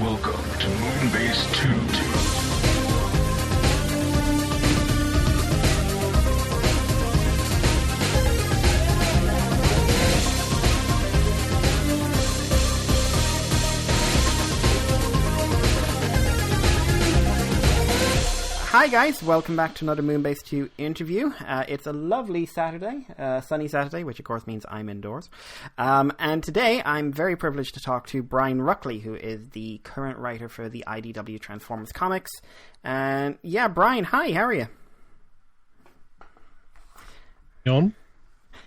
Welcome to Moonbase 2. Hi guys, welcome back to another Moonbase 2 interview. It's a lovely Saturday, sunny Saturday, which of course means I'm indoors. And today I'm very privileged to talk to Brain Ruckley, who is the current writer for the IDW Transformers comics. And yeah, Brian, hi, how are you? You on?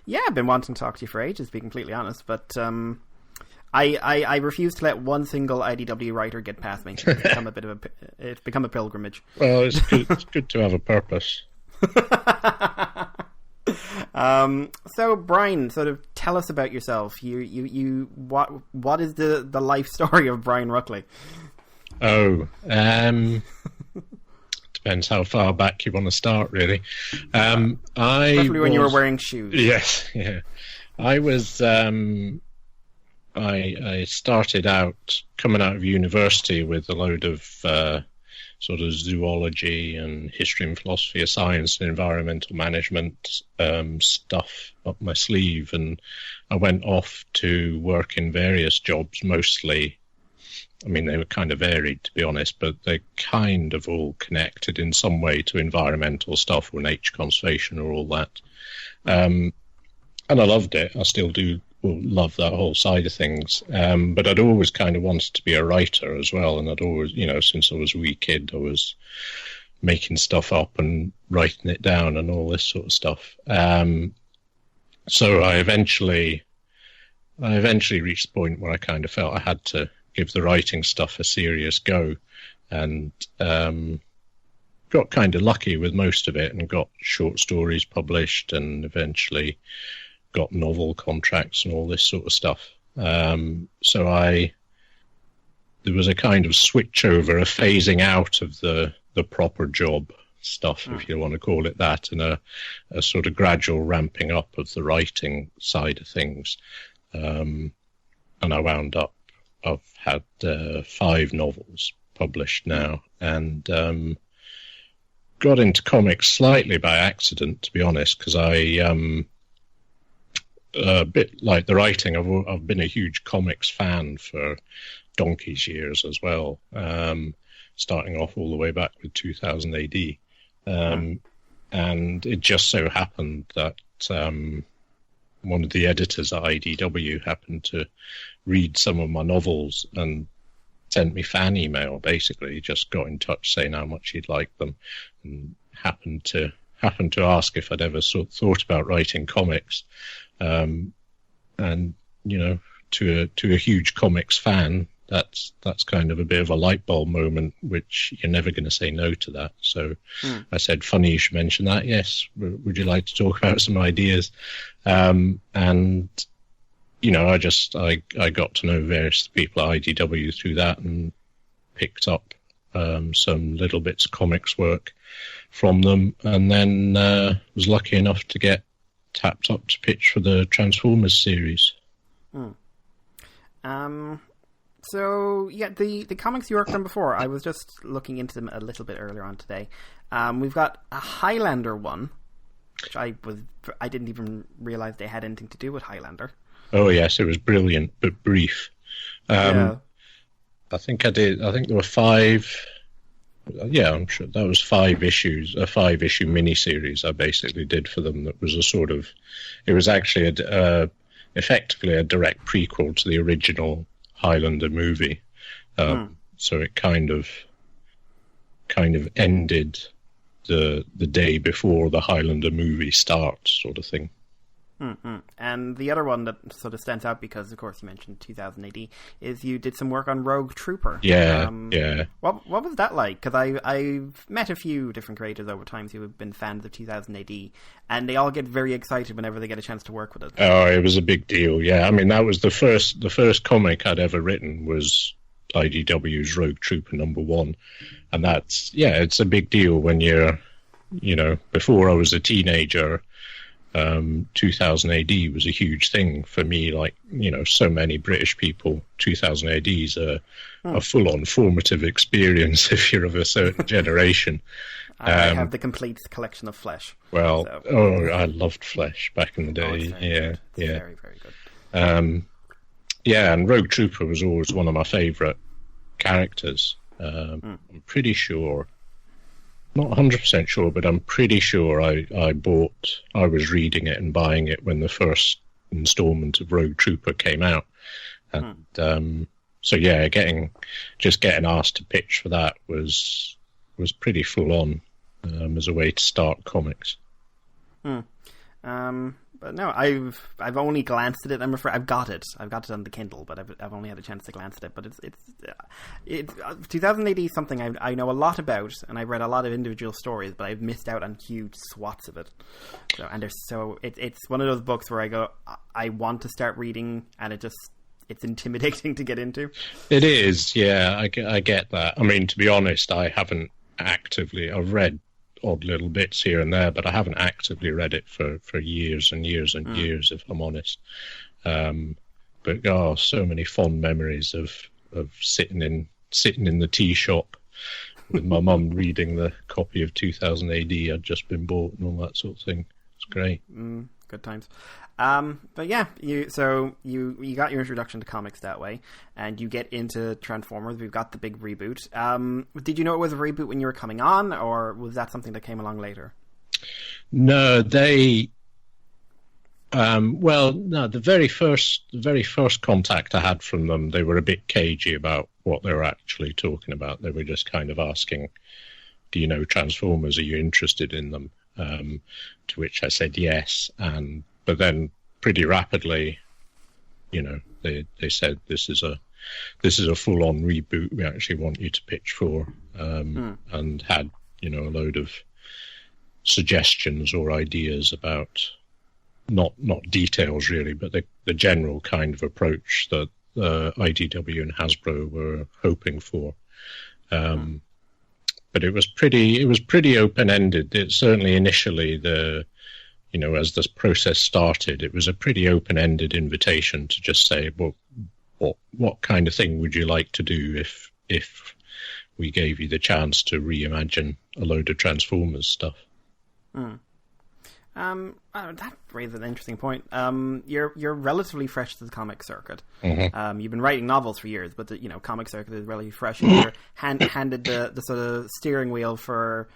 Yeah, I've been wanting to talk to you for ages, to be completely honest, but I refuse to let one single IDW writer get past me. It's become a pilgrimage. Well, it's good to have a purpose. So Brian, sort of tell us about yourself. What is the life story of Brain Ruckley? Depends how far back you want to start, really. Especially when you were wearing shoes. Yes, yeah. I was. I started out coming out of university with a load of sort of zoology and history and philosophy of science and environmental management stuff up my sleeve, and I went off to work in various jobs, mostly. I mean, they were kind of varied, to be honest, but they kind of all connected in some way to environmental stuff or nature conservation or all that. And I loved it. I still do. Love that whole side of things, but I'd always kind of wanted to be a writer as well, and I'd always, since I was a wee kid, I was making stuff up and writing it down and all this sort of stuff. So I eventually reached the point where I kind of felt I had to give the writing stuff a serious go, and got kind of lucky with most of it and got short stories published and eventually got novel contracts and all this sort of stuff. So there was a kind of switch over, a phasing out of the proper job stuff, if you want to call it that, and a sort of gradual ramping up of the writing side of things. And I wound up, I've had 5 novels published now, and got into comics slightly by accident, to be honest, because a bit like the writing, I've been a huge comics fan for donkey's years as well, starting off all the way back with 2000 AD. And it just so happened that one of the editors at IDW happened to read some of my novels and sent me fan email, basically. He just got in touch saying how much he'd liked them, and happened to ask if I'd ever thought about writing comics. And to a huge comics fan, that's kind of a bit of a light bulb moment, which you're never going to say no to that. So I said, funny you should mention that. Yes, would you like to talk about some ideas? And I got to know various people at IDW through that and picked up some little bits of comics work from them, and then was lucky enough to get tapped up to pitch for the Transformers series. So yeah, the comics you worked on before, I was just looking into them a little bit earlier on today. We've got a Highlander one, which I didn't even realize they had anything to do with Highlander. Oh yes, it was brilliant but brief. Yeah. I think there were 5. Yeah, I'm sure that was 5 issues, a 5-issue miniseries I basically did for them. That was it was actually effectively a direct prequel to the original Highlander movie. So it kind of ended the day before the Highlander movie starts, sort of thing. And the other one that sort of stands out, because of course you mentioned 2000 AD, is you did some work on Rogue Trooper. Yeah. What was that like? Because I've met a few different creators over time who have been fans of 2000 AD, and they all get very excited whenever they get a chance to work with it. Oh, it was a big deal. Yeah, I mean that was the first comic I'd ever written was IDW's Rogue Trooper #1, and it's a big deal when you're, before I was a teenager. 2000 AD was a huge thing for me. Like, so many British people, 2000 AD is a full-on formative experience if you're of a certain generation. I have the complete collection of Flesh. Well, I loved Flesh back in the day. Very, very good. And Rogue Trooper was always one of my favourite characters. I'm pretty sure, not 100% sure, but I'm pretty sure I was reading it and buying it when the first installment of Rogue Trooper came out. And so getting asked to pitch for that was pretty full on as a way to start comics. But no, I've only glanced at it. I'm afraid I've got it on the Kindle, but I've only had a chance to glance at it. But it's 2000 AD is something I know a lot about, and I've read a lot of individual stories, but I've missed out on huge swaths of it. It's one of those books where I go, I want to start reading, and it's intimidating to get into. It is, yeah, I get that. I mean, to be honest, I've read odd little bits here and there, but I haven't actively read it for years and years and years, if I'm honest. But so many fond memories of sitting in the tea shop with my mum reading the copy of 2000 AD I'd just been bought and all that sort of thing. It's great. Good times. But yeah, you got your introduction to comics that way, and you get into Transformers. We've got the big reboot. Did you know it was a reboot when you were coming on, or was that something that came along later? No, the very first contact I had from them, they were a bit cagey about what they were actually talking about. They were just kind of asking, "Do you know Transformers? Are you interested in them?" To which I said yes, but then pretty rapidly, they said this is a full-on reboot. We actually want you to pitch for, and had a load of suggestions or ideas about not details really, but the general kind of approach that IDW and Hasbro were hoping for. But it was pretty open-ended. It certainly initially as this process started, it was a pretty open-ended invitation to just say, well, what kind of thing would you like to do if we gave you the chance to reimagine a load of Transformers stuff? That raises an interesting point. You're relatively fresh to the comic circuit. Mm-hmm. You've been writing novels for years, but the comic circuit is relatively fresh. And you're handed the sort of steering wheel for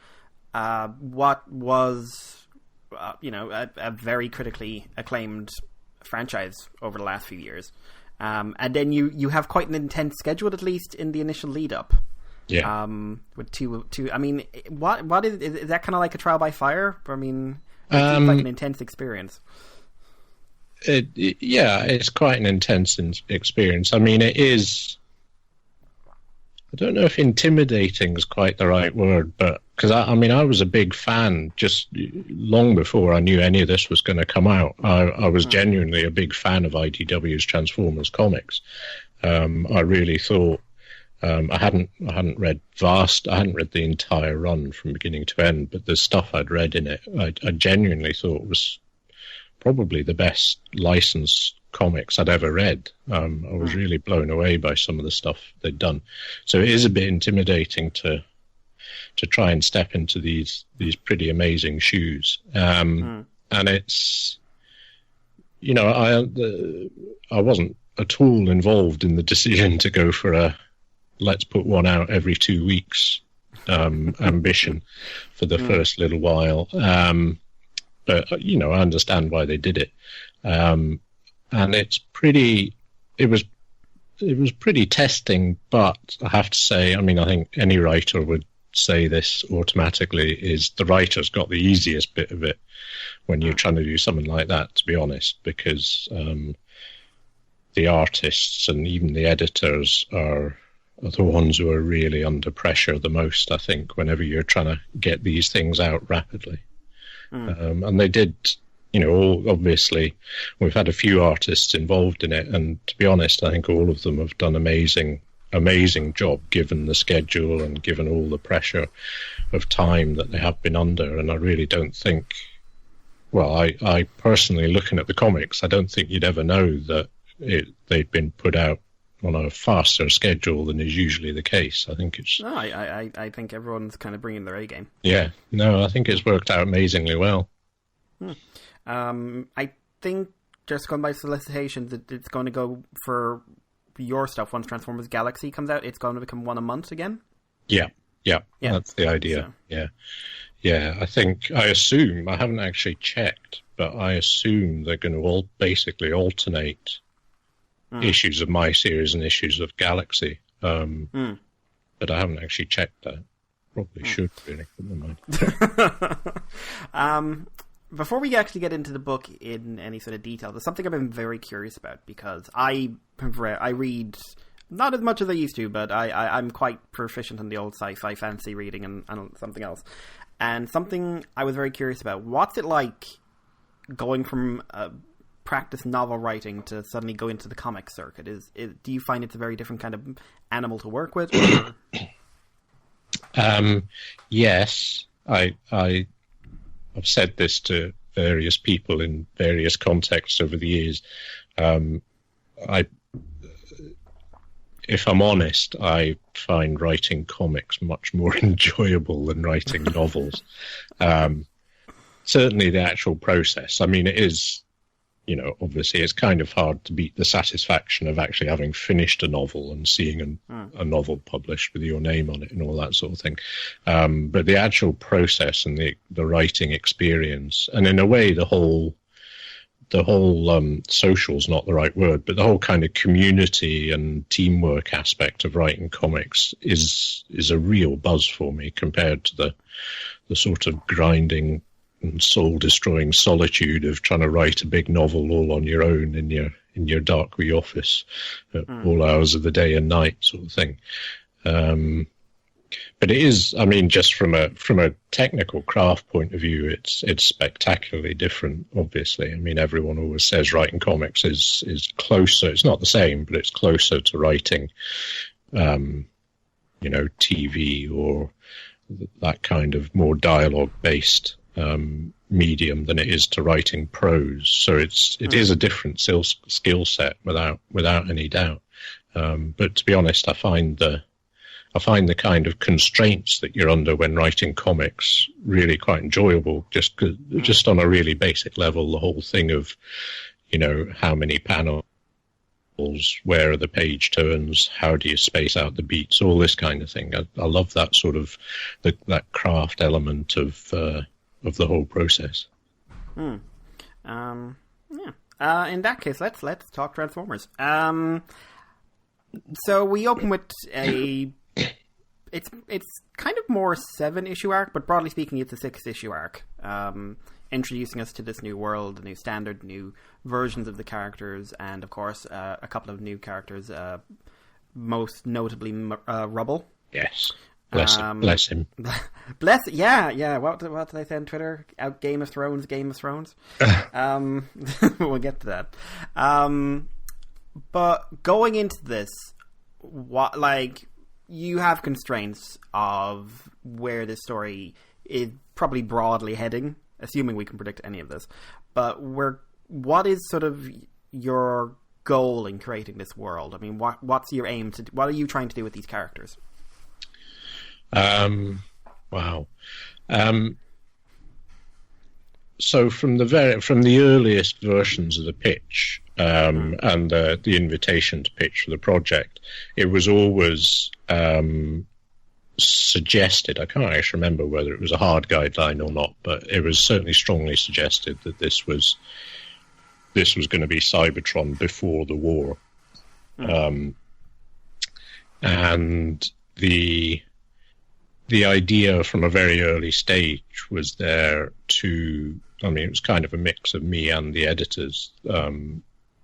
what was a very critically acclaimed franchise over the last few years. And then you have quite an intense schedule, at least in the initial lead up. Yeah. With two. I mean, what is that kind of like a trial by fire? I mean, it's like an intense experience. It's quite an intense experience. I mean, it is. I don't know if intimidating is quite the right word, but because I was a big fan just long before I knew any of this was going to come out. I was genuinely a big fan of IDW's Transformers comics. I really thought I hadn't read the entire run from beginning to end, but the stuff I'd read in it, I genuinely thought was probably the best licensed comics I'd ever read. I was really blown away by some of the stuff they'd done. So it is a bit intimidating to try and step into these pretty amazing shoes. And it's, I wasn't at all involved in the decision to go for a let's put one out every 2 weeks ambition for the first little while. But, I understand why they did it. And it was pretty testing, but I have to say, I think any writer would say this automatically, is the writer's got the easiest bit of it when you're trying to do something like that, to be honest, because the artists and even the editors are the ones who are really under pressure the most, I think, whenever you're trying to get these things out rapidly. And they did, obviously, we've had a few artists involved in it, and to be honest, I think all of them have done amazing job given the schedule and given all the pressure of time that they have been under. And I really don't think well, I personally, looking at the comics, I don't think you'd ever know that they'd been put out on a faster schedule than is usually the case. I think it's... No, I think everyone's kind of bringing their A game. Yeah, no, I think it's worked out amazingly well. I think, just going by solicitations, it's going to go for your stuff once Transformers Galaxy comes out. It's going to become one a month again? Yeah, that's the idea. So. Yeah, I assume, I haven't actually checked, but I assume they're going to basically alternate issues of my series and issues of Galaxy. But I haven't actually checked that. Probably should, really. Never mind. Before we actually get into the book in any sort of detail, there's something I've been very curious about, because I read not as much as I used to, but I'm quite proficient in the old sci-fi fantasy reading and something else. And something I was very curious about, what's it like going from practice novel writing to suddenly go into the comic circuit? Do you find it's a very different kind of animal to work with? Yes, I've said this to various people in various contexts over the years. If I'm honest, I find writing comics much more enjoyable than writing novels. Certainly the actual process. I mean, it is, obviously it's kind of hard to beat the satisfaction of actually having finished a novel and seeing a novel published with your name on it and all that sort of thing. But the actual process and the writing experience, and in a way the whole social's not the right word, but the whole kind of community and teamwork aspect of writing comics is a real buzz for me compared to the sort of grinding and soul-destroying solitude of trying to write a big novel all on your own in your dark wee office at all hours of the day and night, sort of thing. But it is, I mean, just from a technical craft point of view, it's spectacularly different, obviously. I mean, everyone always says writing comics is closer. It's not the same, but it's closer to writing, TV or that kind of more dialogue-based medium than it is to writing prose. So it is a different skill set without any doubt. But to be honest, I find the kind of constraints that you're under when writing comics really quite enjoyable, just on a really basic level. The whole thing of, how many panels, where are the page turns, how do you space out the beats, all this kind of thing. I love that sort of that craft element of the whole process. In that case, let's talk Transformers. So we open with it's kind of more 7-issue arc, but broadly speaking, it's a 6-issue arc, introducing us to this new world, the new standard, new versions of the characters, and of course, a couple of new characters, most notably Rubble. Yes. Bless him. Yeah. What did I say on Twitter? Out Game of Thrones. We'll get to that. But going into this, you have constraints of where this story is probably broadly heading, assuming we can predict any of this. But what is sort of your goal in creating this world? I mean, what's your aim what are you trying to do with these characters? Wow. So from the earliest versions of the pitch and the invitation to pitch for the project, it was always suggested, I can't actually remember whether it was a hard guideline or not, but it was certainly strongly suggested that this was going to be Cybertron before the war. And the idea from a very early stage was there to, I mean, it was kind of a mix of me and the editors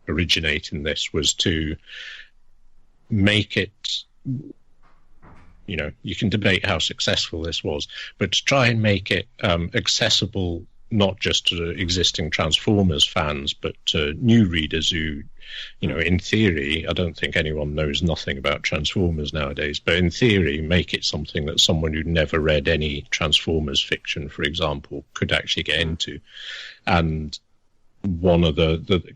originating this, was to make it, you can debate how successful this was, but to try and make it accessible not just to existing Transformers fans, but to new readers who, in theory, I don't think anyone knows nothing about Transformers nowadays, but in theory, make it something that someone who'd never read any Transformers fiction, for example, could actually get into. And one of the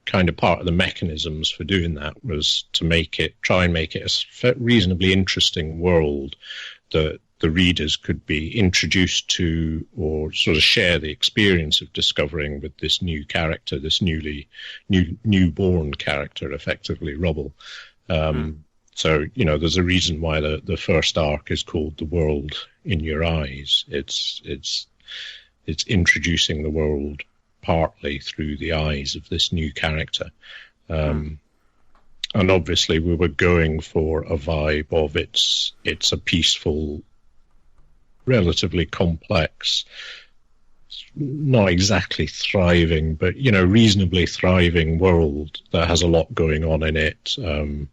kind of part of the mechanisms for doing that was to try and make it a reasonably interesting world that the readers could be introduced to or sort of share the experience of discovering with this new character, this newborn character, effectively Rubble. So, there's a reason why the first arc is called The World in Your Eyes. It's introducing the world partly through the eyes of this new character. And obviously we were going for a vibe of it's a peaceful, relatively complex, not exactly thriving, but, reasonably thriving world that has a lot going on in it, and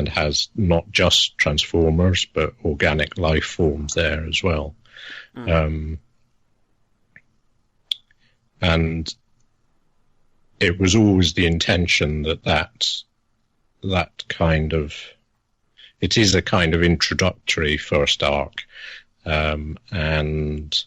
has not just Transformers, but organic life forms there as well. And it was always the intention that kind of, it is a kind of introductory first arc. And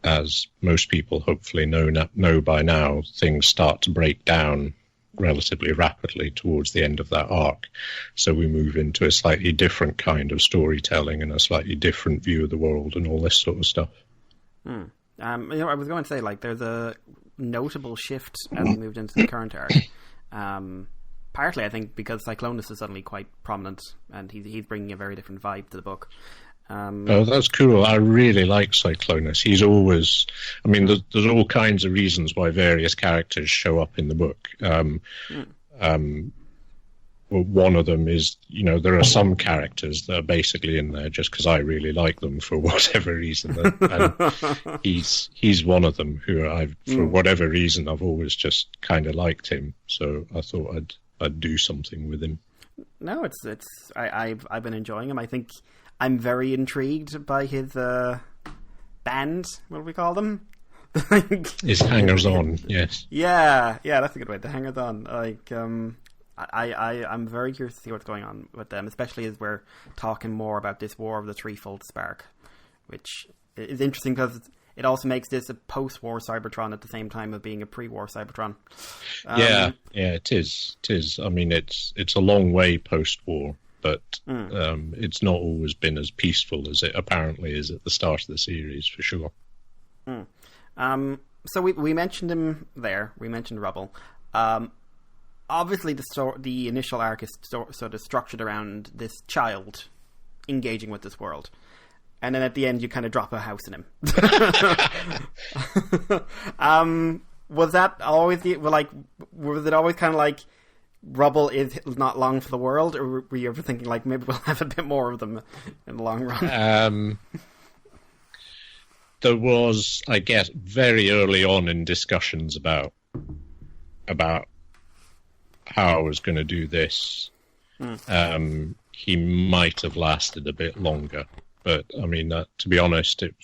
as most people hopefully know by now, things start to break down relatively rapidly towards the end of that arc. So we move into a slightly different kind of storytelling and a slightly different view of the world and all this sort of stuff. I was going to say, there's a notable shift as we moved into the current arc. Partly, I think, because Cyclonus is suddenly quite prominent, and he's bringing a very different vibe to the book. Oh, that's cool. I really like Cyclonus. He's always... there's all kinds of reasons why various characters show up in the book. Well, one of them is, there are some characters that are basically in there just because I really like them for whatever reason. And he's one of them who for whatever reason, I've always just kind of liked him. So I thought I'd do something with him. No, I've been enjoying him. I think I'm very intrigued by his band. What do we call them? His hangers-on, yes. Yeah, that's a good way. The hangers-on, I'm very curious to see what's going on with them, especially as we're talking more about this War of the Threefold Spark, which is interesting because it also makes this a post-war Cybertron at the same time of being a pre-war Cybertron. Yeah, it is. It is. It's a long way post-war, but it's not always been as peaceful as it apparently is at the start of the series, for sure. So we mentioned him there. We mentioned Rubble. Obviously, the initial arc is sort of structured around this child engaging with this world. And then at the end, you kind of drop a house in him. Was that always was it always kind of like Rubble is not long for the world? Or were you ever thinking, maybe we'll have a bit more of them in the long run? There was, I guess, very early on in discussions about how I was going to do this. He might have lasted a bit longer, but to be honest, at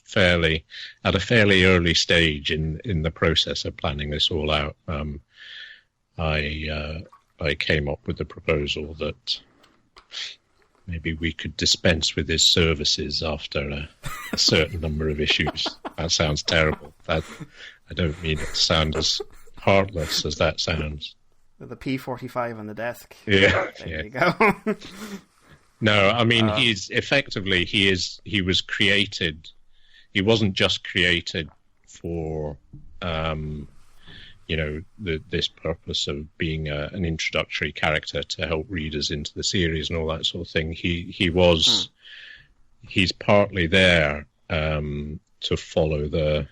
a fairly early stage in the process of planning this all out, I came up with the proposal that maybe we could dispense with his services after a certain number of issues. That sounds terrible. I don't mean it to sound as heartless as that sounds. With a P45 on the desk. Yeah. There you go. No, he's effectively, he was created, he wasn't just created for, this purpose of being an introductory character to help readers into the series and all that sort of thing. He's partly there to follow the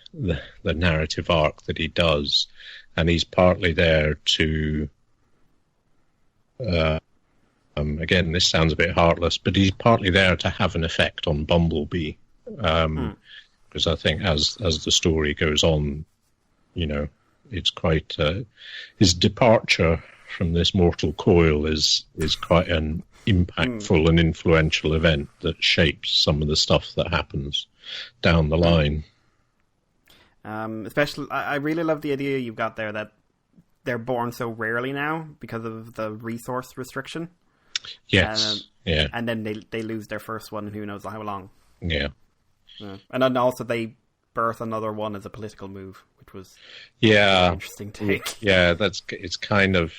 narrative arc that he does, and he's partly there to again, this sounds a bit heartless, but he's partly there to have an effect on Bumblebee, because I think as the story goes on, it's quite his departure from this mortal coil is quite an impactful and influential event that shapes some of the stuff that happens down the line. Especially, I really love the idea you've got there that they're born so rarely now because of the resource restriction. Yes, yeah. And then they lose their first one in who knows how long. Yeah. And then also they birth another one as a political move, which was an interesting take. Yeah, it's kind of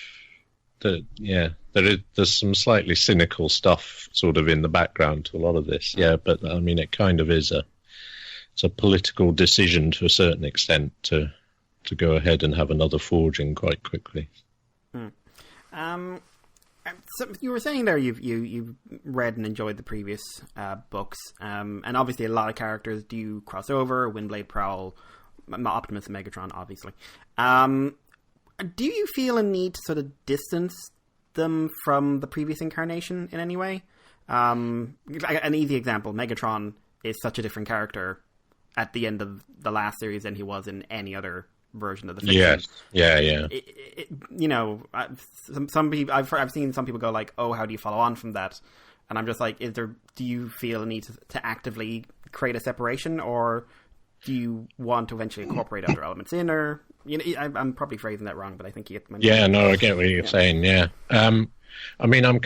there's some slightly cynical stuff sort of in the background to a lot of this. Yeah, but I mean, it kind of is it's a political decision to a certain extent to go ahead and have another forging quite quickly. So you were saying there you've read and enjoyed the previous books, and obviously a lot of characters do cross over. Windblade, Prowl, Optimus, and Megatron, obviously. Do you feel a need to sort of distance them from the previous incarnation in any way? An easy example, Megatron is such a different character at the end of the last series than he was in any other version of the fiction. Yes. Yeah. Some people I've seen some people go like, "Oh, how do you follow on from that?" And I'm just like, do you feel a need to actively create a separation, or do you want to eventually incorporate other elements in? Or I'm probably phrasing that wrong, but I think you get my Yeah, no, I get what you're saying. Yeah. I mean, I'm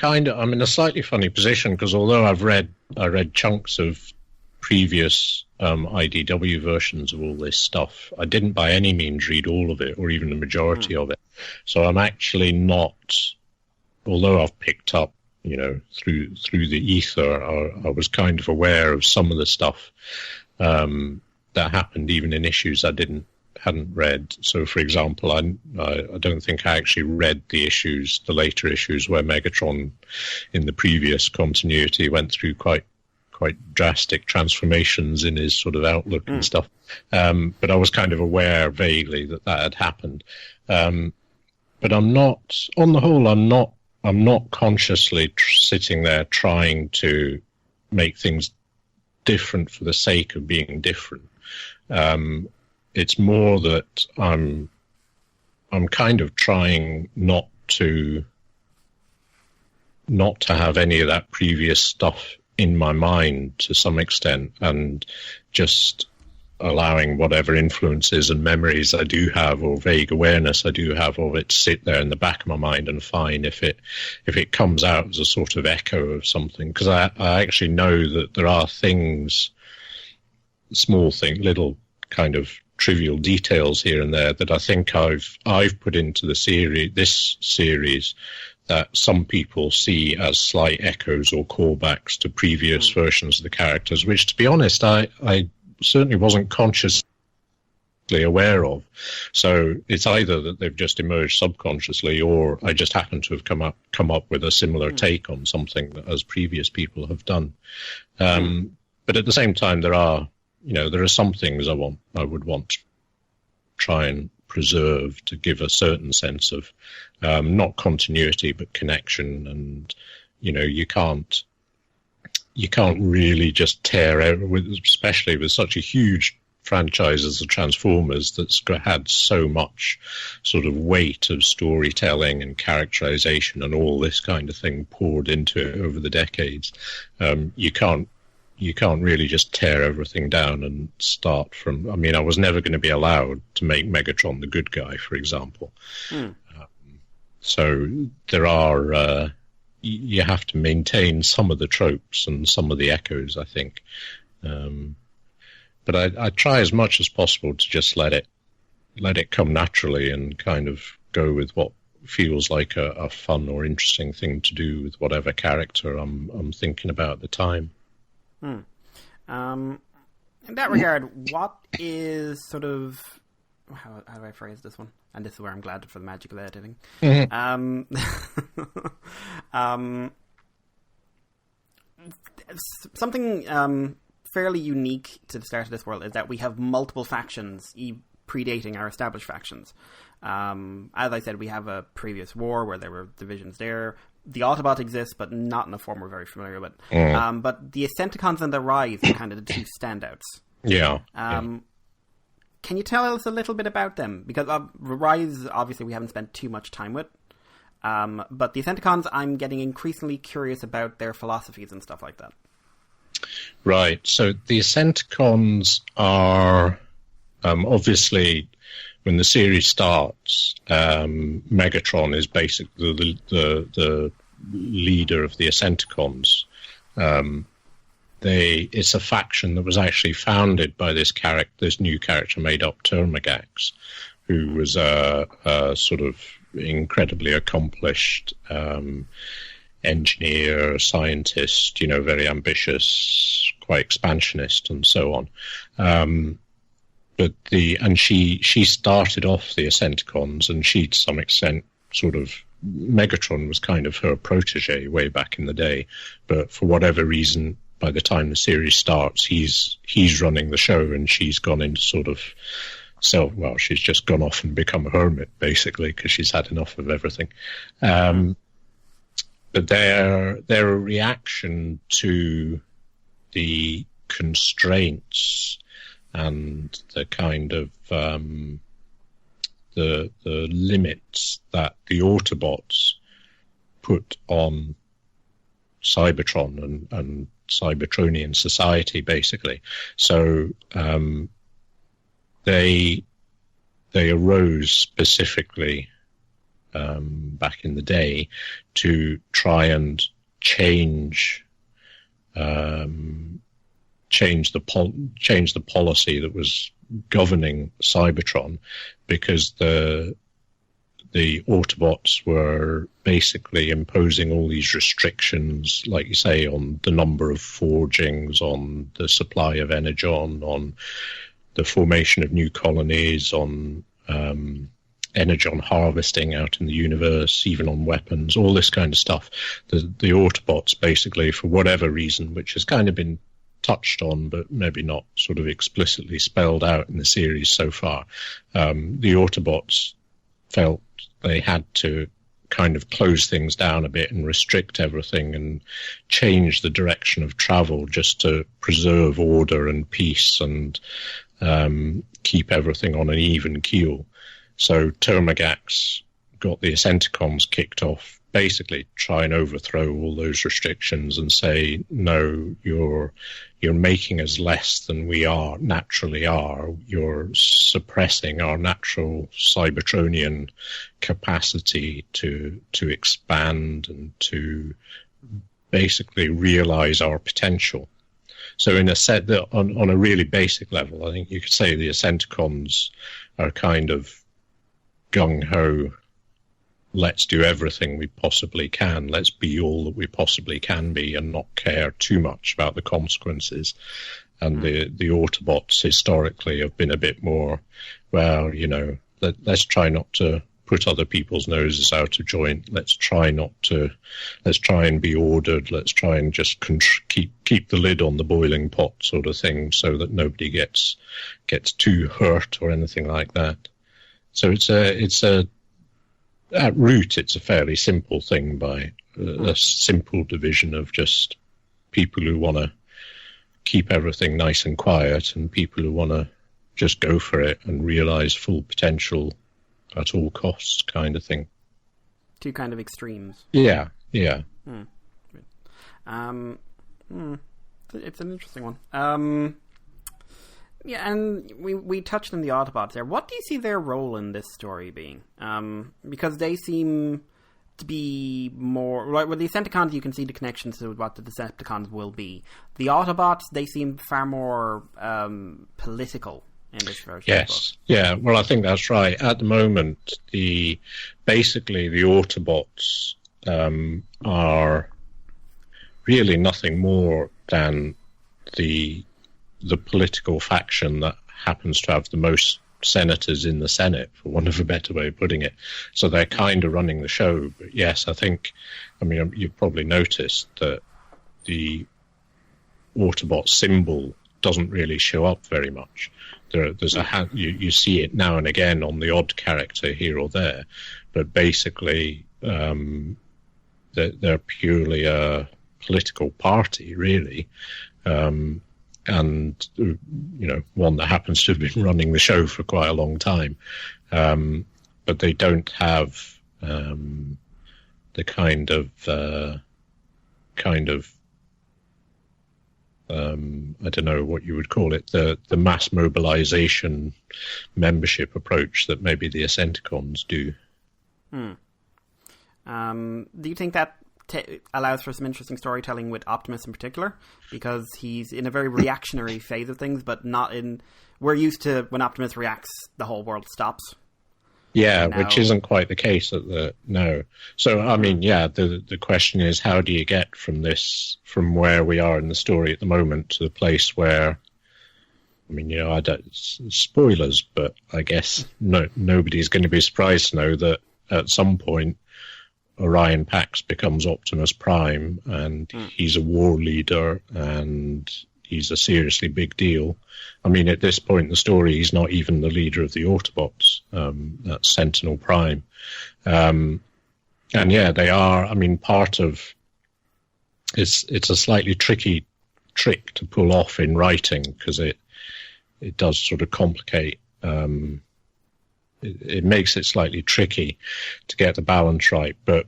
in a slightly funny position because although I read chunks of previous IDW versions of all this stuff, I didn't by any means read all of it or even the majority of it. So I'm actually not, although I've picked up, through the ether, I was kind of aware of some of the stuff that happened even in issues I hadn't read. So, for example, I don't think I actually read the later issues where Megatron in the previous continuity went through quite drastic transformations in his sort of outlook and stuff. But I was kind of aware vaguely that had happened. But I'm not, on the whole, I'm not consciously sitting there trying to make things different for the sake of being different. It's more that I'm kind of trying not to have any of that previous stuff in my mind to some extent, and just allowing whatever influences and memories I do have or vague awareness I do have of it sit there in the back of my mind, and fine if it comes out as a sort of echo of something, because I actually know that there are things, small things, little kind of trivial details here and there that I think I've put into this series that some people see as slight echoes or callbacks to previous versions of the characters, which, to be honest, I certainly wasn't consciously aware of. So it's either that they've just emerged subconsciously, or I just happen to have come up with a similar take on something that as previous people have done. But at the same time, there are some things I would want to try and preserve to give a certain sense of not continuity but connection, and you can't really just tear out, especially with such a huge franchise as the Transformers that's had so much sort of weight of storytelling and characterization and all this kind of thing poured into it over the decades. You can't really just tear everything down and start from... I mean, I was never going to be allowed to make Megatron the good guy, for example. So there are... you have to maintain some of the tropes and some of the echoes, I think. But I try as much as possible to just let it come naturally and kind of go with what feels like a fun or interesting thing to do with whatever character I'm thinking about at the time. In that regard, what is sort of... How do I phrase this one? And this is where I'm glad for the magic of editing. Something fairly unique to the start of this world is that we have multiple factions predating our established factions. As I said, we have a previous war where there were divisions there. The Autobot exists, but not in a form we're very familiar with. But the Ascenticons and the Rise are kind of the two standouts. Yeah. Can you tell us a little bit about them? Because Rise, obviously, we haven't spent too much time with. But the Ascenticons, I'm getting increasingly curious about their philosophies and stuff like that. Right. So the Ascenticons are Obviously, when the series starts, Megatron is basically the leader of the Ascenticons. It's a faction that was actually founded by this new character made up Termagax, who was a sort of incredibly accomplished engineer, scientist, very ambitious, quite expansionist, and so on. She started off the Ascenticons, and she, to some extent, sort of, Megatron was kind of her protege way back in the day, but for whatever reason, by the time the series starts, he's running the show, and she's gone into sort of she's just gone off and become a hermit, basically, because she's had enough of everything. But their reaction to the constraints and the kind of the limits that the Autobots put on Cybertron and Cybertronian society, basically. So they arose specifically back in the day to try and change the policy that was governing Cybertron, because the Autobots were basically imposing all these restrictions, like you say, on the number of forgings, on the supply of energon, on the formation of new colonies, on energon harvesting out in the universe, even on weapons, all this kind of stuff. The Autobots, basically, for whatever reason, which has kind of been touched on, but maybe not sort of explicitly spelled out in the series so far, the Autobots felt they had to kind of close things down a bit and restrict everything and change the direction of travel just to preserve order and peace and keep everything on an even keel. So Termagax got the Ascenticons kicked off, basically try and overthrow all those restrictions and say, no, you're making us less than we naturally are. You're suppressing our natural Cybertronian capacity to expand and to basically realize our potential. So in a set that on a really basic level, I think you could say the Ascenticons are kind of gung-ho, let's do everything we possibly can, let's be all that we possibly can be and not care too much about the consequences. And the Autobots historically have been a bit more, well, let's try not to put other people's noses out of joint, let's try and be ordered, let's try and just keep the lid on the boiling pot sort of thing, so that nobody gets too hurt or anything like that. So at root, it's a fairly simple thing by a simple division of just people who want to keep everything nice and quiet and people who want to just go for it and realize full potential at all costs, kind of thing. Two kind of extremes. Yeah. It's an interesting one. Yeah, and we touched on the Autobots there. What do you see their role in this story being? Because they seem to be more... Right, with the Decepticons, you can see the connections to what the Decepticons will be. The Autobots, they seem far more political in this version. Yes, yeah, well, I think that's right. At the moment, basically the Autobots are really nothing more than the political faction that happens to have the most senators in the Senate, for want of a better way of putting it. So they're kind of running the show. But yes, you've probably noticed that the Autobot symbol doesn't really show up very much. There's you see it now and again on the odd character here or there, but basically they're purely a political party, really. And one that happens to have been running the show for quite a long time, but they don't have the kind of I don't know what you would call it, the mass mobilization membership approach that maybe the Ascenticons do. Do you think that allows for some interesting storytelling with Optimus in particular? Because he's in a very reactionary phase of things, but not in... We're used to when Optimus reacts, the whole world stops. Yeah, which isn't quite the case no. So, I mean, yeah, the question is, how do you get from where we are in the story at the moment to the place where, I mean, you know, I don't, spoilers, but I guess nobody's going to be surprised to know that at some point Orion Pax becomes Optimus Prime, and he's a war leader, and he's a seriously big deal. I mean, at this point in the story, he's not even the leader of the Autobots. That's Sentinel Prime. And yeah, they are, I mean, part of... It's a slightly tricky trick to pull off in writing, because it does sort of complicate... It makes it slightly tricky to get the balance right, but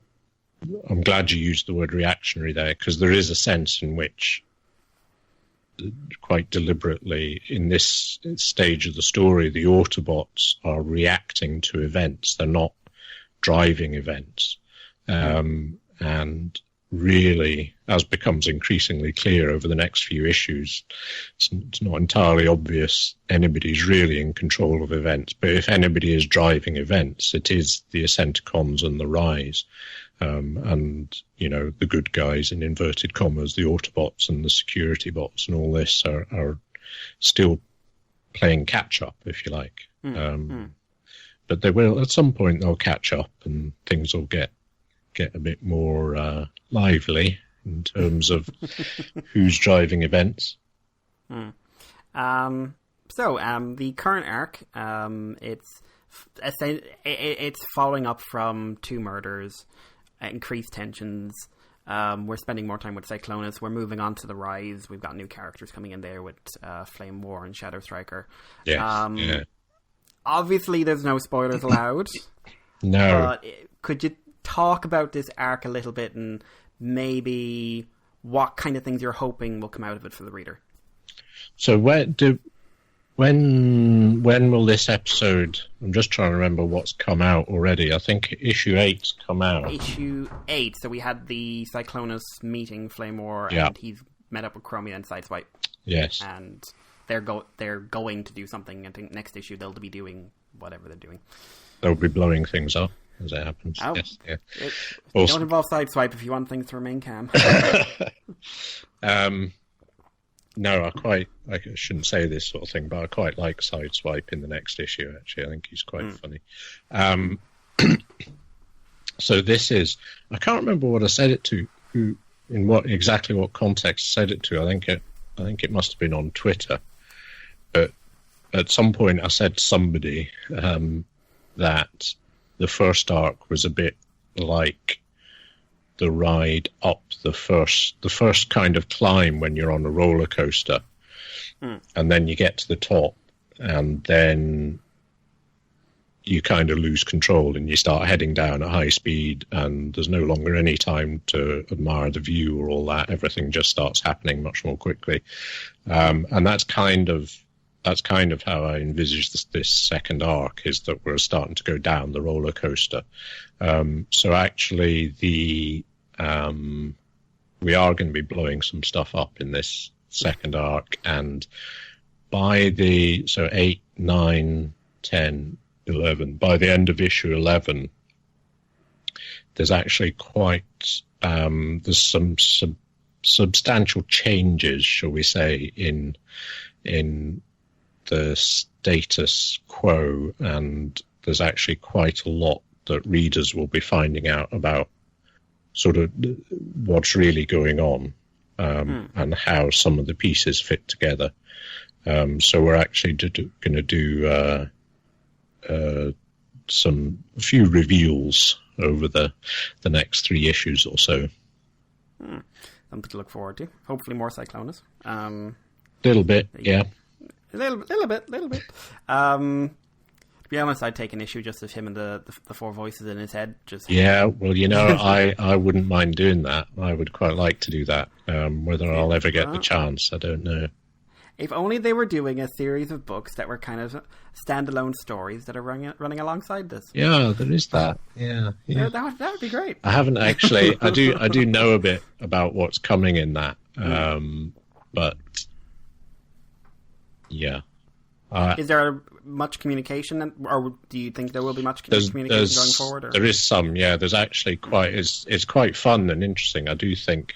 I'm glad you used the word reactionary there, because there is a sense in which, quite deliberately, in this stage of the story, the Autobots are reacting to events. They're not driving events. And really, as becomes increasingly clear over the next few issues, it's not entirely obvious anybody's really in control of events. But if anybody is driving events, it is the Ascenticons and the Rise. And, you know, the good guys, in inverted commas, the Autobots and the security bots and all this are still playing catch-up, if you like. But they will, at some point, they'll catch up and things will get a bit more lively in terms of who's driving events. So, the current arc, it's following up from 2 murders, increased tensions. We're spending more time with Cyclonus. We're moving on to the Rise. We've got new characters coming in there with Flame War and Shadow Striker. Yes, obviously, there's no spoilers allowed. No. But could you talk about this arc a little bit and maybe what kind of things you're hoping will come out of it for the reader? So when will this episode... I'm just trying to remember what's come out already. I think issue 8's come out. Issue 8. So we had the Cyclonus meeting Flame War, and he's met up with Chromie and Sideswipe. Yes. And they're going to do something. I think next issue they'll be doing whatever they're doing. They'll be blowing things up as it happens. Oh, yes, yeah. Don't involve Sideswipe if you want things to remain calm. No, I shouldn't say this sort of thing, but I quite like Sideswipe in the next issue, actually. I think he's quite funny. So this is... I can't remember what I said it to, in exactly what context I said it to. I think it must have been on Twitter. But at some point I said to somebody that the first arc was a bit like the ride up the first kind of climb when you're on a roller coaster, and then you get to the top, and then you kind of lose control and you start heading down at high speed, and there's no longer any time to admire the view or all that. Everything just starts happening much more quickly, and that's kind of how I envisage this second arc, is that we're starting to go down the roller coaster. So actually, we are going to be blowing some stuff up in this second arc, and by 8, 9, 10, 11, by the end of issue 11, there's actually there's some substantial changes, shall we say, in the status quo, and there's actually quite a lot that readers will be finding out about sort of what's really going on, and how some of the pieces fit together. So we're actually going to do a few reveals over the next 3 issues or so. Something to look forward to. Hopefully more Cyclonus. Little bit, yeah. A little bit. To be honest, I'd take an issue just of him and the four voices in his head. Just yeah, well, I wouldn't mind doing that. I would quite like to do that. Whether I'll ever get the chance, I don't know. If only they were doing a series of books that were kind of standalone stories that are running alongside this. Yeah, there is that. Yeah. That would be great. I haven't actually. I do know a bit about what's coming in that, but yeah. Is there much communication, or do you think there will be much communication going forward? Or? There is some. Yeah, there's actually it's quite fun and interesting. I think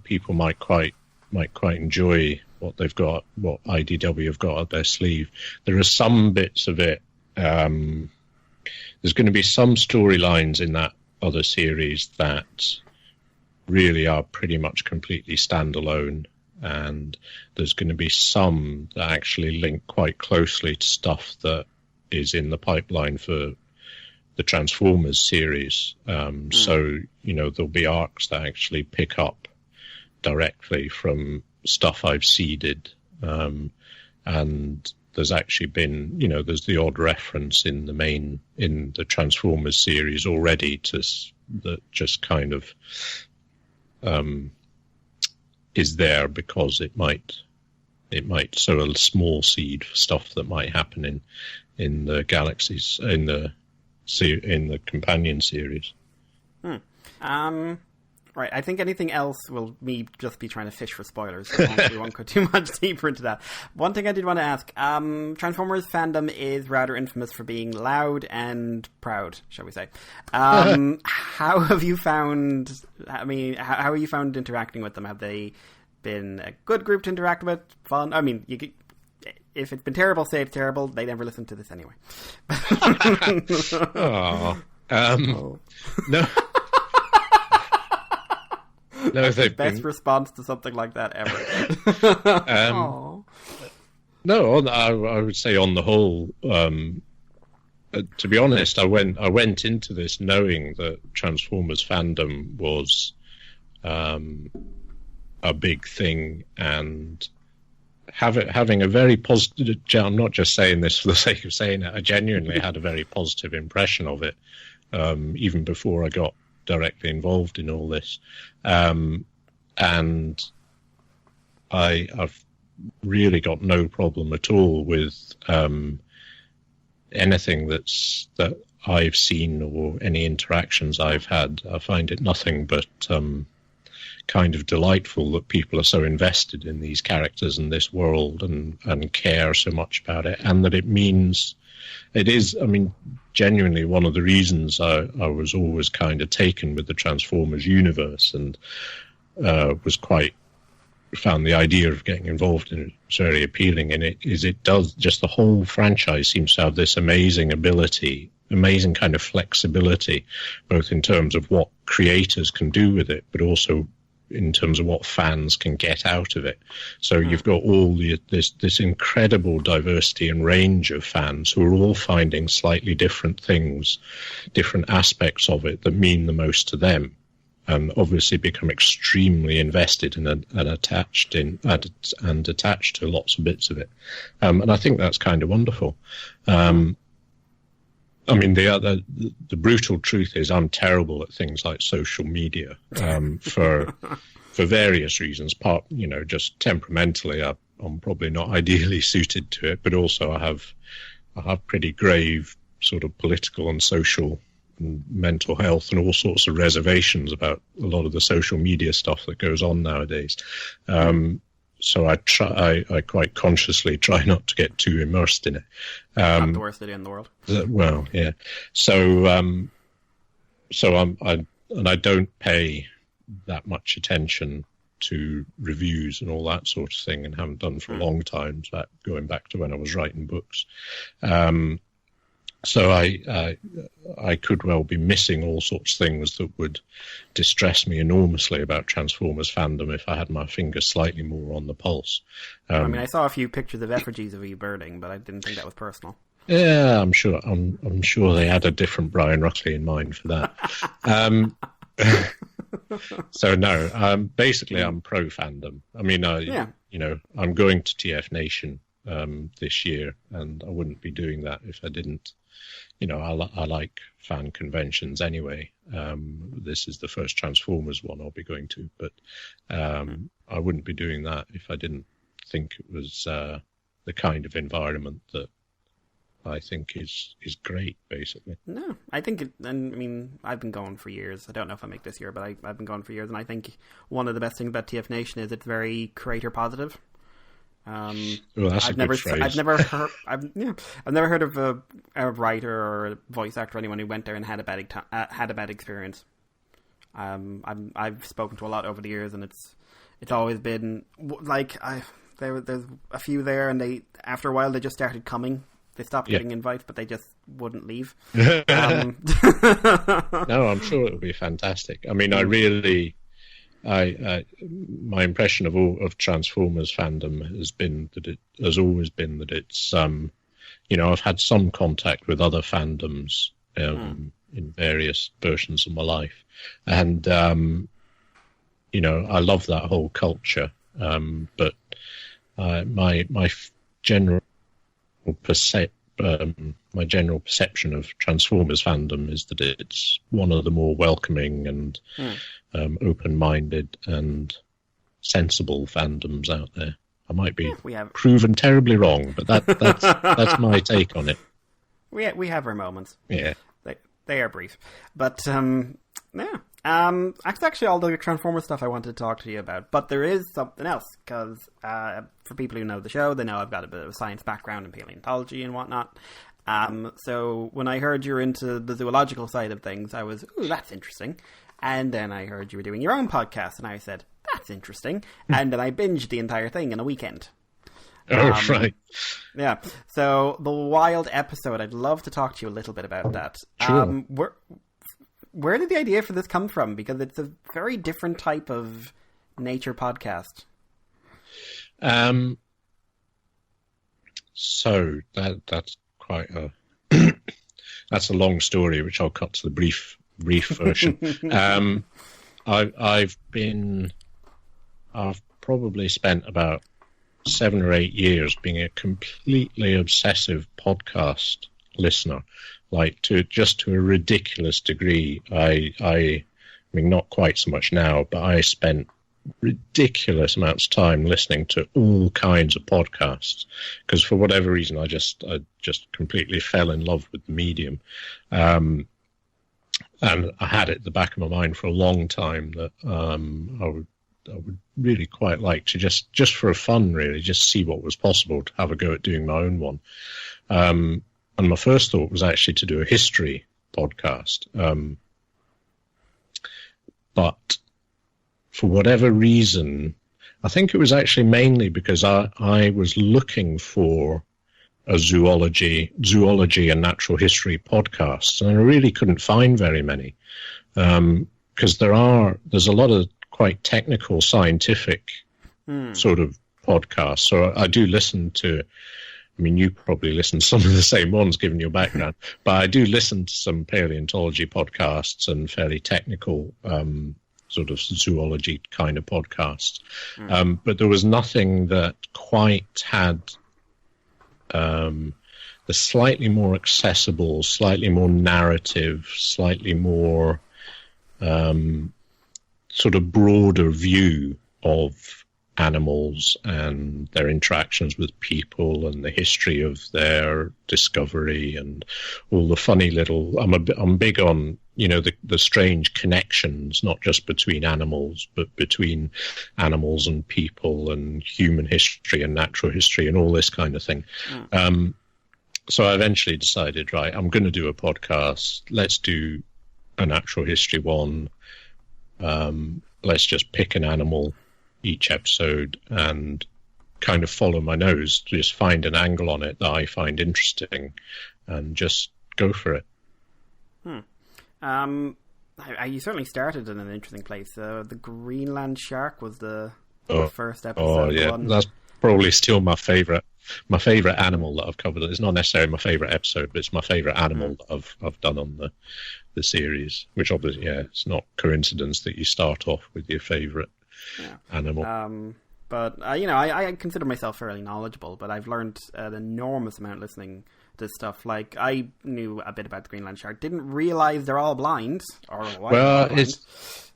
people might quite enjoy what they've got, what IDW have got up their sleeve. There are some bits of it. There's going to be some storylines in that other series that really are pretty much completely standalone, and there's going to be some that actually link quite closely to stuff that is in the pipeline for the Transformers series. So, there'll be arcs that actually pick up directly from stuff I've seeded, and there's actually been, there's the odd reference in the Transformers series already that just kind of is there because it might sow a small seed for stuff that might happen in the galaxies in the companion series. Right, I think anything else will me just be trying to fish for spoilers. So we won't go too much deeper into that. One thing I did want to ask, Transformers fandom is rather infamous for being loud and proud, shall we say. How have you found, how have you found interacting with them? Have they been a good group to interact with? Fun? I mean, if it's been terrible, say it's terrible. They never listen to this anyway. No. No, the best response to something like that ever. No, I would say on the whole, to be honest, I went into this knowing that Transformers fandom was a big thing, and having a very positive. I'm not just saying this for the sake of saying it. I genuinely had a very positive impression of it, even before I got directly involved in all this, and I've really got no problem at all with anything that I've seen or any interactions I've had. I find it nothing but kind of delightful that people are so invested in these characters and this world and care so much about it, and that it means it is, genuinely one of the reasons I was always kind of taken with the Transformers universe and found the idea of getting involved in it very appealing. And it does, just the whole franchise seems to have this amazing ability, amazing kind of flexibility, both in terms of what creators can do with it, but also in terms of what fans can get out of it. So you've got all this incredible diversity and range of fans who are all finding slightly different things, different aspects of it that mean the most to them, and obviously become extremely invested and attached to lots of bits of it. And I think that's kind of wonderful. The brutal truth is I'm terrible at things like social media for various reasons. Part, just temperamentally, I'm probably not ideally suited to it, but also I have pretty grave sort of political and social and mental health and all sorts of reservations about a lot of the social media stuff that goes on nowadays. So I quite consciously try not to get too immersed in it. Not the worst idea in the world. Well, yeah. So I don't pay that much attention to reviews and all that sort of thing, and haven't done for a long time, going back to when I was writing books. So I could well be missing all sorts of things that would distress me enormously about Transformers fandom if I had my finger slightly more on the pulse. I saw a few pictures of effigies of you burning, but I didn't think that was personal. Yeah, I'm sure they had a different Brian Ruckley in mind for that. So no, basically I'm pro fandom. I'm going to TF Nation this year, and I wouldn't be doing that if I didn't. I like fan conventions anyway. This is the first Transformers one I'll be going to, but I wouldn't be doing that if I didn't think it was the kind of environment that I think is great, basically. No, I think I've been going for years. I don't know if I make this year, but I've been going for years, and I think one of the best things about TF Nation is it's very creator positive. That's I've a never, good phrase. I've never heard of a writer or a voice actor or anyone who went there and had a bad experience. I've spoken to a lot over the years, and it's always been like there's a few there, and they after a while they just started coming. They stopped getting invites, but they just wouldn't leave. No, I'm sure it will be fantastic. I mean, my impression of Transformers fandom has always been that it's I've had some contact with other fandoms in various versions of my life, and I love that whole culture, but my general perception of Transformers fandom is that it's one of the more welcoming and open-minded and sensible fandoms out there. I might be proven terribly wrong, but that's my take on it. We have our moments. Yeah, they are brief, but yeah. That's actually all the Transformers stuff I wanted to talk to you about, but there is something else, because for people who know the show, they know I've got a bit of a science background in paleontology and whatnot. So when I heard you were into the zoological side of things, I was, ooh, that's interesting. And then I heard you were doing your own podcast, and I said, that's interesting. And then I binged the entire thing in a weekend. Oh, right. Yeah. So the Wild episode, I'd love to talk to you a little bit about that. Sure. Where did the idea for this come from? Because it's a very different type of nature podcast. So that's quite a that's a long story, which I'll cut to the brief version. I've probably spent about 7 or 8 years being a completely obsessive podcast listener. Like to a ridiculous degree. I mean, not quite so much now, but I spent ridiculous amounts of time listening to all kinds of podcasts because for whatever reason I just completely fell in love with the medium, and I had it at the back of my mind for a long time that I would really quite like to just for fun, really, just see what was possible to have a go at doing my own one. And my first thought was actually to do a history podcast. But for whatever reason, I think it was actually mainly because I was looking for a zoology and natural history podcasts, and I really couldn't find very many. Because there's a lot of quite technical, scientific sort of podcasts. So I do listen to, I mean, you probably listen to some of the same ones given your background, but I do listen to some paleontology podcasts and fairly technical sort of zoology kind of podcasts. But there was nothing that quite had the slightly more accessible, slightly more narrative, slightly more sort of broader view of animals and their interactions with people and the history of their discovery and all the funny little. I'm big on the strange connections, not just between animals, but between animals and people and human history and natural history and all this kind of thing. So I eventually decided, right, I'm going to do a podcast. Let's do a natural history one. Let's just pick an animal each episode and kind of follow my nose, just find an angle on it that I find interesting and just go for it. You certainly started in an interesting place. The Greenland shark was the first episode. Oh yeah, that's probably still my favorite animal that I've covered. It's not necessarily my favorite episode, but it's my favorite animal that I've done on the series, which obviously, it's not coincidence that you start off with your favorite animal. But, I consider myself fairly knowledgeable, but I've learned an enormous amount listening to stuff. Like, I knew a bit about the Greenland shark, didn't realize they're all blind.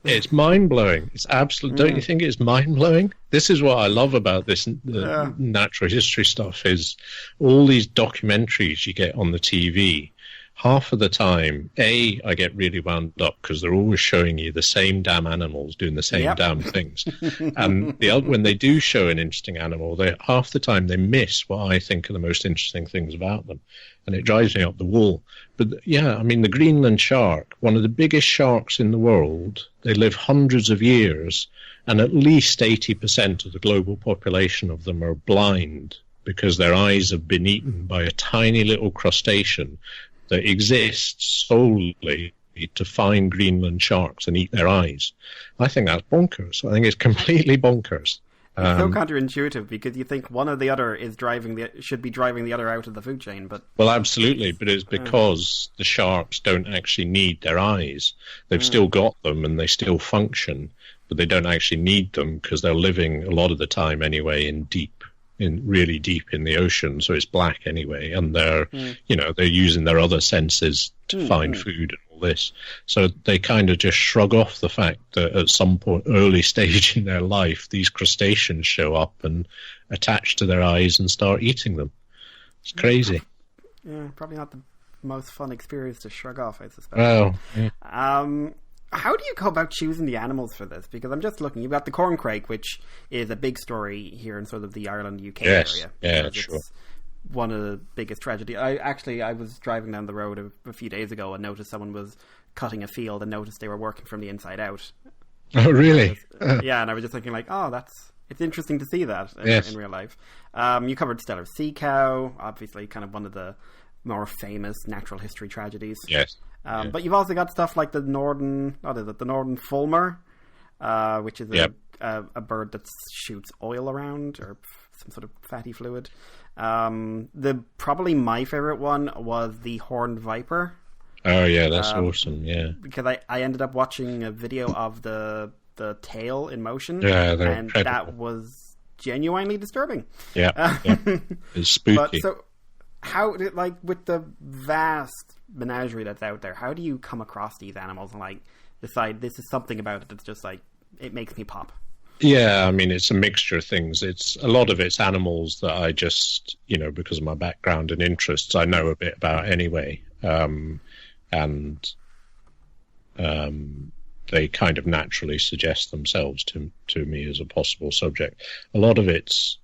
It's mind-blowing. It's absolute. Don't you think it's mind-blowing? This is what I love about this natural history stuff, is all these documentaries you get on the TV. Half of the time, I get really wound up because they're always showing you the same damn animals doing the same damn things. And when they do show an interesting animal, half the time they miss what I think are the most interesting things about them. And it drives me up the wall. But the Greenland shark, one of the biggest sharks in the world, they live hundreds of years, and at least 80% of the global population of them are blind because their eyes have been eaten by a tiny little crustacean that exists solely to find Greenland sharks and eat their eyes. I think that's bonkers. I think it's completely bonkers. It's so counterintuitive because you think one or the other should be driving the other out of the food chain, but well, absolutely, but it's because the sharks don't actually need their eyes. They've still got them and they still function, but they don't actually need them because they're living a lot of the time anyway really deep in the ocean, so it's black anyway, and they're using their other senses to find food and all this. So they kind of just shrug off the fact that at some point, early stage in their life, these crustaceans show up and attach to their eyes and start eating them. It's crazy. Yeah, probably not the most fun experience to shrug off, I suspect. Well, yeah. How do you go about choosing the animals for this? Because I'm just looking. You've got the corncrake, which is a big story here in sort of the Ireland, UK area. Yeah, sure. It's one of the biggest tragedies. I was driving down the road a few days ago and noticed someone was cutting a field and noticed they were working from the inside out. Oh, really? Yeah, and I was just thinking like, it's interesting to see that in real life. You covered Stellar Sea Cow, obviously kind of one of the more famous natural history tragedies. Yes. But you've also got stuff like the northern fulmar, which is a bird that shoots oil around or some sort of fatty fluid. Probably my favorite one was the horned viper. Oh yeah, that's awesome. Yeah, because I ended up watching a video of the tail in motion. Yeah, and incredible. That was genuinely disturbing. Yeah. It's spooky. But so, how with the vast menagerie that's out there, how do you come across these animals and decide this is something about it that's just it makes me pop? Yeah, it's a mixture of things. A lot of it's animals that I just, because of my background and interests, I know a bit about anyway. And they kind of naturally suggest themselves to me as a possible subject. A lot of it's,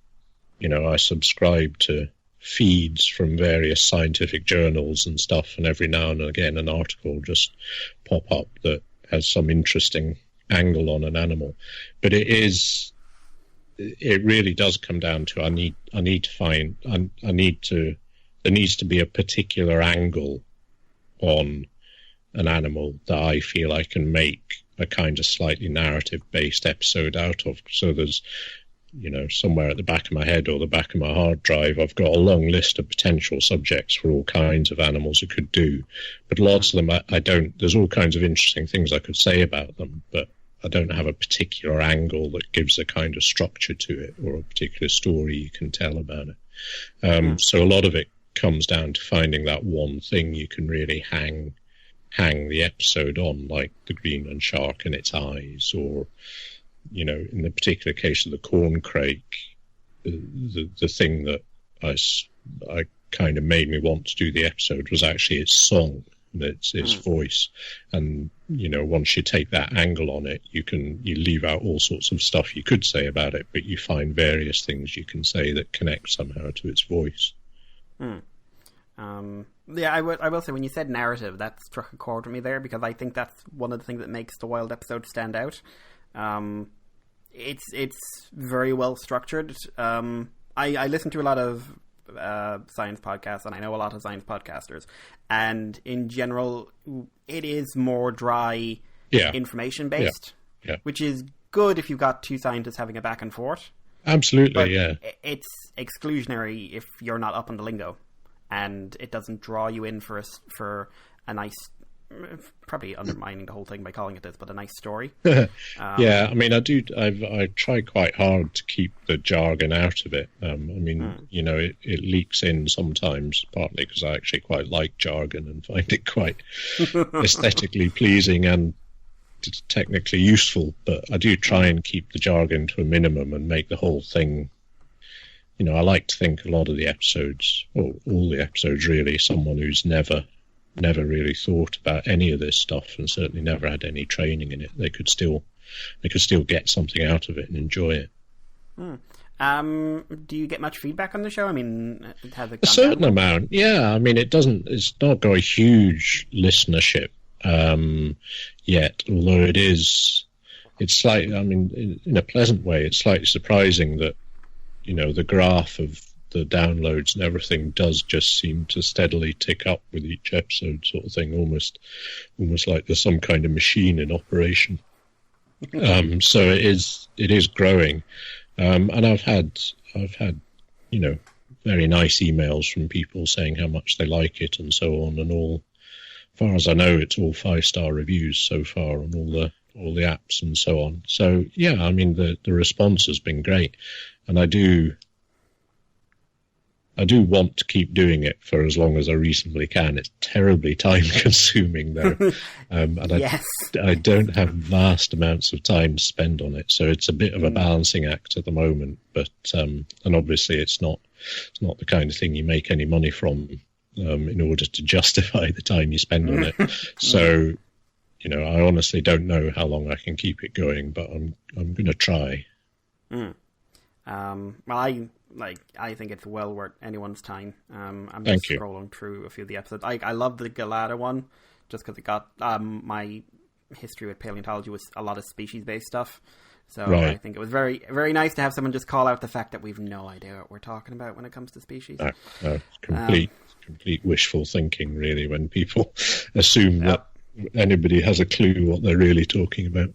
I subscribe to feeds from various scientific journals and stuff, and every now and again an article will just pop up that has some interesting angle on an animal. But it really does come down to there needs to be a particular angle on an animal that I feel I can make a kind of slightly narrative based episode out of. So there's somewhere at the back of my head or the back of my hard drive, I've got a long list of potential subjects for all kinds of animals it could do. But lots of them, I don't. There's all kinds of interesting things I could say about them, but I don't have a particular angle that gives a kind of structure to it or a particular story you can tell about it. So a lot of it comes down to finding that one thing you can really hang the episode on, like the Greenland shark and its eyes, or in the particular case of the corncrake, the thing that I kind of made me want to do the episode was actually its song and its voice. And once you take that angle on it, you leave out all sorts of stuff you could say about it, but you find various things you can say that connect somehow to its voice. Yeah, I will say when you said narrative, that struck a chord with me there, because I think that's one of the things that makes the Wild episode stand out. It's very well structured. I listen to a lot of science podcasts, and I know a lot of science podcasters, and in general it is more dry, information based, which is good if you've got two scientists having a back and forth. Absolutely. But it's exclusionary if you're not up on the lingo, and it doesn't draw you in for a nice probably undermining the whole thing by calling it this, but a nice story. Yeah, I mean, I try quite hard to keep the jargon out of it. I mean, you know, it leaks in sometimes, partly because I actually quite like jargon and find it quite aesthetically pleasing and technically useful. But I do try and keep the jargon to a minimum and make the whole thing. You know, I like to think a lot of the episodes, or all the episodes really, someone who's never really thought about any of this stuff and certainly never had any training in it, they could still get something out of it and enjoy it. Do you get much feedback on the show? I mean, has it a certain amount? Yeah, I mean, it's not got a huge listenership yet, although it's slightly, I mean, in a pleasant way, it's slightly surprising that, you know, the graph of the downloads and everything does just seem to steadily tick up with each episode, sort of thing, almost like there's some kind of machine in operation. So it is growing, and I've had you know, very nice emails from people saying how much they like it and so on, and all. As far as I know, it's all 5-star reviews so far on all the apps and so on. So yeah, I mean the response has been great, and I do want to keep doing it for as long as I reasonably can. It's terribly time consuming though. And yes. I don't have vast amounts of time to spend on it. So it's a bit of a balancing act at the moment, but, and obviously it's not the kind of thing you make any money from, in order to justify the time you spend on it. So, you know, I honestly don't know how long I can keep it going, but I'm going to try. Well, I think it's well worth anyone's time. I'm Thank just you. scrolling through a few of the episodes. I love the Galata one, just because it got my history with paleontology was a lot of species-based stuff. So Right. I think it was very, very nice to have someone just call out the fact that we've no idea what we're talking about when it comes to species. No, complete wishful thinking, really, when people assume that anybody has a clue what they're really talking about.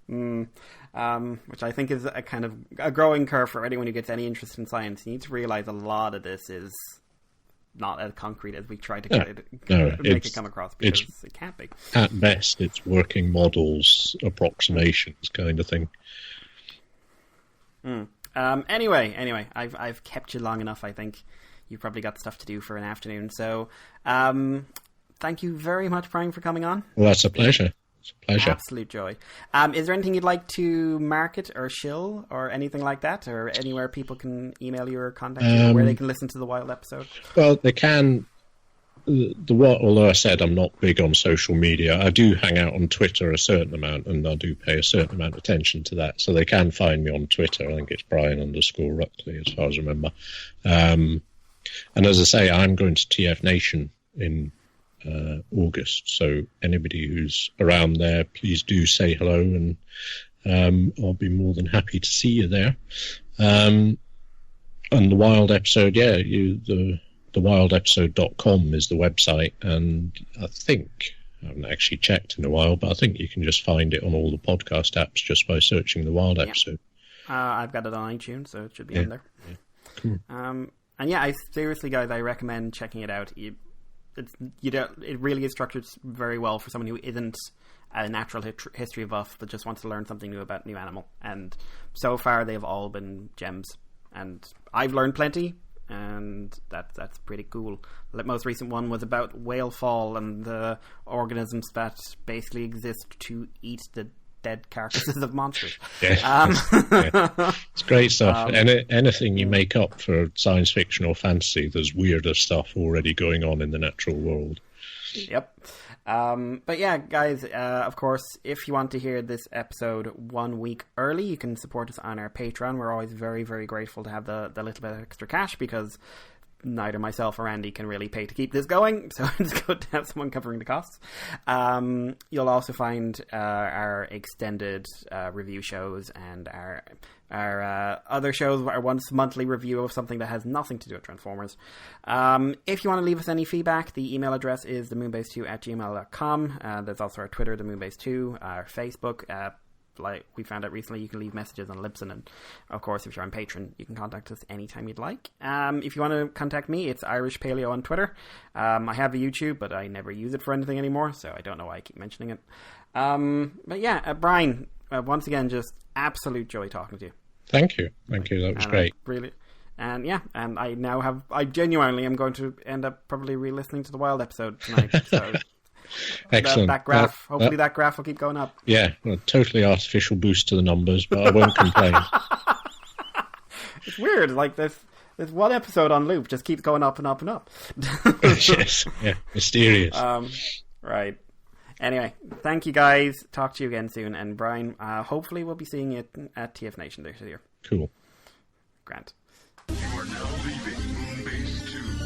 Which I think is a kind of a growing curve for anyone who gets any interest in science. You need to realize a lot of this is not as concrete as we try to make it come across, because it can't be. At best, it's working models, approximations kind of thing. Anyway, I've kept you long enough. I think you've probably got stuff to do for an afternoon. So, thank you very much, Brian, for coming on. Well, that's a pleasure. It's a pleasure. Absolute joy. Is there anything you'd like to market or shill or anything like that, or anywhere people can email you or contact you, or where they can listen to the Wild episode? Well, they can. Although I said I'm not big on social media, I do hang out on Twitter a certain amount, and I do pay a certain amount of attention to that. So they can find me on Twitter. I think it's Brian_Ruckley, as far as I remember. And as I say, I'm going to TF Nation in August, so anybody who's around there, please do say hello, and I'll be more than happy to see you there. And the Wild episode, the wildepisode.com is the website, and I haven't actually checked in a while, but I think you can just find it on all the podcast apps just by searching the Wild episode. I've got it on iTunes, so it should be in there. Yeah. Cool. And yeah, seriously, guys, I recommend checking it out. It really is structured very well for someone who isn't a natural history buff but just wants to learn something new about a new animal. And so far, they've all been gems. And I've learned plenty, and that's pretty cool. The most recent one was about whale fall and the organisms that basically exist to eat the dead carcasses of monsters. Yeah. It's great stuff. Anything you make up for science fiction or fantasy, there's weirder stuff already going on in the natural world. Yep. But yeah, guys, of course, if you want to hear this episode 1 week early, you can support us on our Patreon. We're always very, very grateful to have the little bit of extra cash, because neither myself or Andy can really pay to keep this going, so it's good to have someone covering the costs. You'll also find our extended review shows and our other shows, our once monthly review of something that has nothing to do with Transformers. If you want to leave us any feedback, the email address is themoonbase2@gmail.com. There's also our Twitter, themoonbase2, our Facebook. like we found out recently, you can leave messages on Libsyn, and of course, if you're on Patreon, you can contact us anytime you'd like. If you want to contact me, it's Irish Paleo on Twitter. I have a YouTube, but I never use it for anything anymore, so I don't know why I keep mentioning it. But yeah, Brian, once again, just absolute joy talking to you. Thank you. That was great. Really. And yeah, and I genuinely am going to end up probably re-listening to the Wild episode tonight. So excellent. That graph, hopefully that graph will keep going up. Yeah, a totally artificial boost to the numbers, but I won't complain. It's weird, like this one episode on loop just keeps going up and up and up. Yes, yeah, mysterious. Right. Anyway, thank you guys. Talk to you again soon. And Brian, hopefully we'll be seeing you at TF Nation this year. Cool. Grant. You are now leaving Moonbase 2.